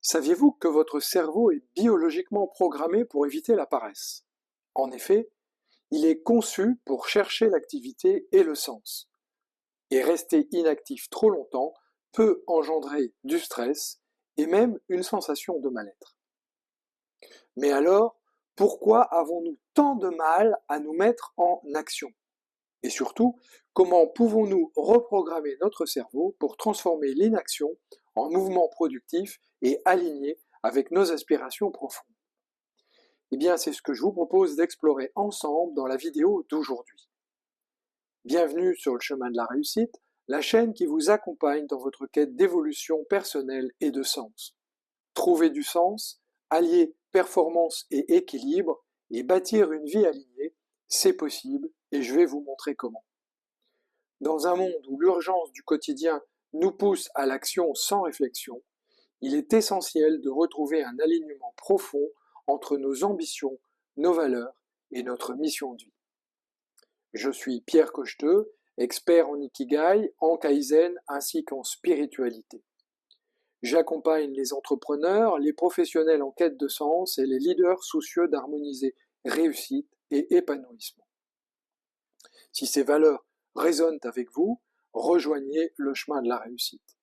Saviez-vous que votre cerveau est biologiquement programmé pour éviter la paresse? En effet, il est conçu pour chercher l'activité et le sens. Et rester inactif trop longtemps peut engendrer du stress et même une sensation de mal-être. Mais alors, pourquoi avons-nous tant de mal à nous mettre en action? Et surtout, comment pouvons-nous reprogrammer notre cerveau pour transformer l'inaction en mouvement productif et aligné avec nos aspirations profondes? Eh bien, c'est ce que je vous propose d'explorer ensemble dans la vidéo d'aujourd'hui. Bienvenue sur le chemin de la réussite, la chaîne qui vous accompagne dans votre quête d'évolution personnelle et de sens. Trouver du sens, allier performance et équilibre et bâtir une vie alignée, c'est possible et je vais vous montrer comment. Dans un monde où l'urgence du quotidien nous pousse à l'action sans réflexion, il est essentiel de retrouver un alignement profond entre nos ambitions, nos valeurs et notre mission de vie. Je suis Pierre Cocheteux, expert en Ikigai, en Kaizen ainsi qu'en spiritualité. J'accompagne les entrepreneurs, les professionnels en quête de sens et les leaders soucieux d'harmoniser réussite et épanouissement. Si ces valeurs résonnent avec vous, rejoignez le chemin de la réussite.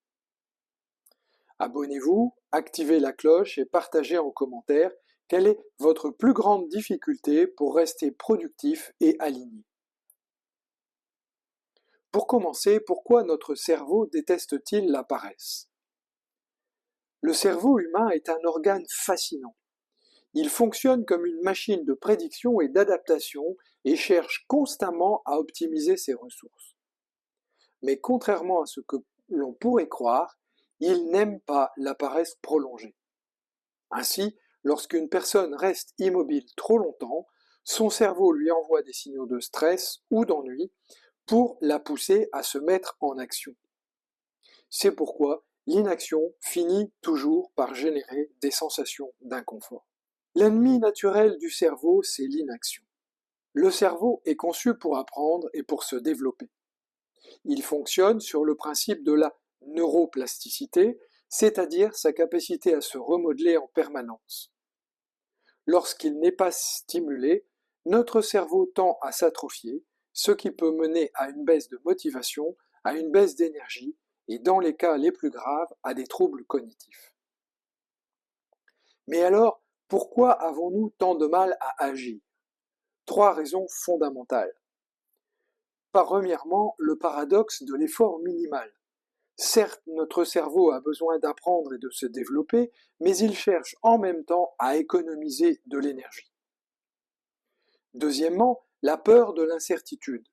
Abonnez-vous, activez la cloche et partagez en commentaire quelle est votre plus grande difficulté pour rester productif et aligné. Pour commencer, pourquoi notre cerveau déteste-t-il la paresse? Le cerveau humain est un organe fascinant. Il fonctionne comme une machine de prédiction et d'adaptation et cherche constamment à optimiser ses ressources. Mais contrairement à ce que l'on pourrait croire, il n'aime pas la paresse prolongée. Ainsi, lorsqu'une personne reste immobile trop longtemps, son cerveau lui envoie des signaux de stress ou d'ennui pour la pousser à se mettre en action. C'est pourquoi l'inaction finit toujours par générer des sensations d'inconfort. L'ennemi naturel du cerveau, c'est l'inaction. Le cerveau est conçu pour apprendre et pour se développer. Il fonctionne sur le principe de la neuroplasticité, c'est-à-dire sa capacité à se remodeler en permanence. Lorsqu'il n'est pas stimulé, notre cerveau tend à s'atrophier, ce qui peut mener à une baisse de motivation, à une baisse d'énergie et, dans les cas les plus graves, à des troubles cognitifs. Mais alors, pourquoi avons-nous tant de mal à agir? 3 raisons fondamentales. Premièrement, le paradoxe de l'effort minimal. Certes, notre cerveau a besoin d'apprendre et de se développer, mais il cherche en même temps à économiser de l'énergie. Deuxièmement, la peur de l'incertitude.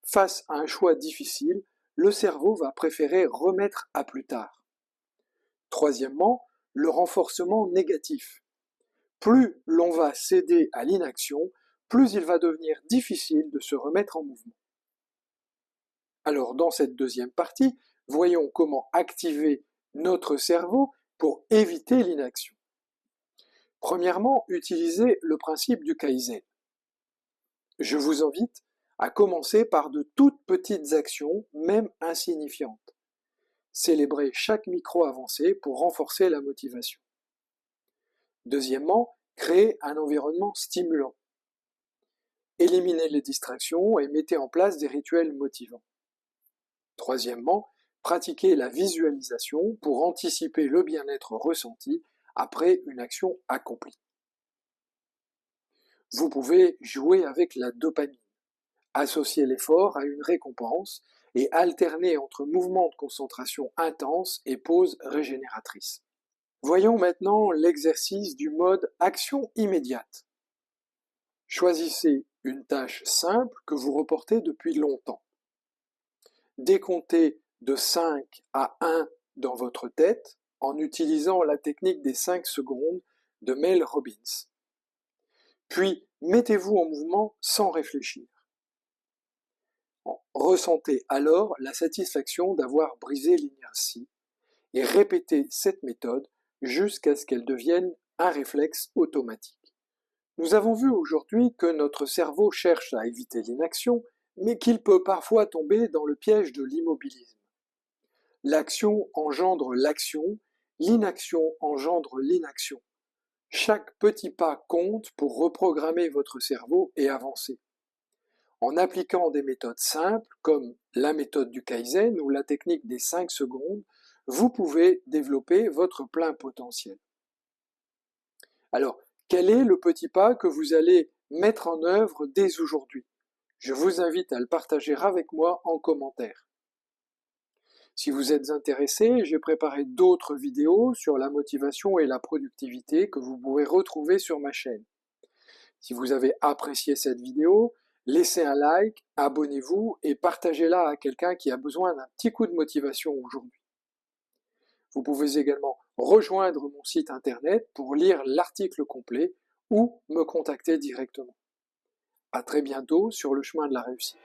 Face à un choix difficile, le cerveau va préférer remettre à plus tard. Troisièmement, le renforcement négatif. Plus l'on va céder à l'inaction, plus il va devenir difficile de se remettre en mouvement. Alors dans cette deuxième partie, voyons comment activer notre cerveau pour éviter l'inaction. Premièrement, utilisez le principe du Kaizen. Je vous invite à commencer par de toutes petites actions, même insignifiantes. Célébrez chaque micro-avancée pour renforcer la motivation. Deuxièmement, créez un environnement stimulant. Éliminez les distractions et mettez en place des rituels motivants. Troisièmement, pratiquez la visualisation pour anticiper le bien-être ressenti après une action accomplie. Vous pouvez jouer avec la dopamine, associer l'effort à une récompense et alterner entre mouvements de concentration intense et pauses régénératrices. Voyons maintenant l'exercice du mode action immédiate. Choisissez une tâche simple que vous reportez depuis longtemps. Décomptez de 5 à 1 dans votre tête en utilisant la technique des 5 secondes de Mel Robbins. Puis, mettez-vous en mouvement sans réfléchir. Ressentez alors la satisfaction d'avoir brisé l'inertie et répétez cette méthode jusqu'à ce qu'elle devienne un réflexe automatique. Nous avons vu aujourd'hui que notre cerveau cherche à éviter l'inaction, mais qu'il peut parfois tomber dans le piège de l'immobilisme. L'action engendre l'action L'inaction engendre l'inaction. Chaque petit pas compte pour reprogrammer votre cerveau et avancer. En appliquant des méthodes simples comme la méthode du Kaizen ou la technique des 5 secondes, vous pouvez développer votre plein potentiel. Alors, quel est le petit pas que vous allez mettre en œuvre dès aujourd'hui? Je vous invite à le partager avec moi en commentaire. Si vous êtes intéressé, j'ai préparé d'autres vidéos sur la motivation et la productivité que vous pourrez retrouver sur ma chaîne. Si vous avez apprécié cette vidéo, laissez un like, abonnez-vous et partagez-la à quelqu'un qui a besoin d'un petit coup de motivation aujourd'hui. Vous pouvez également rejoindre mon site internet pour lire l'article complet ou me contacter directement. À très bientôt sur le chemin de la réussite.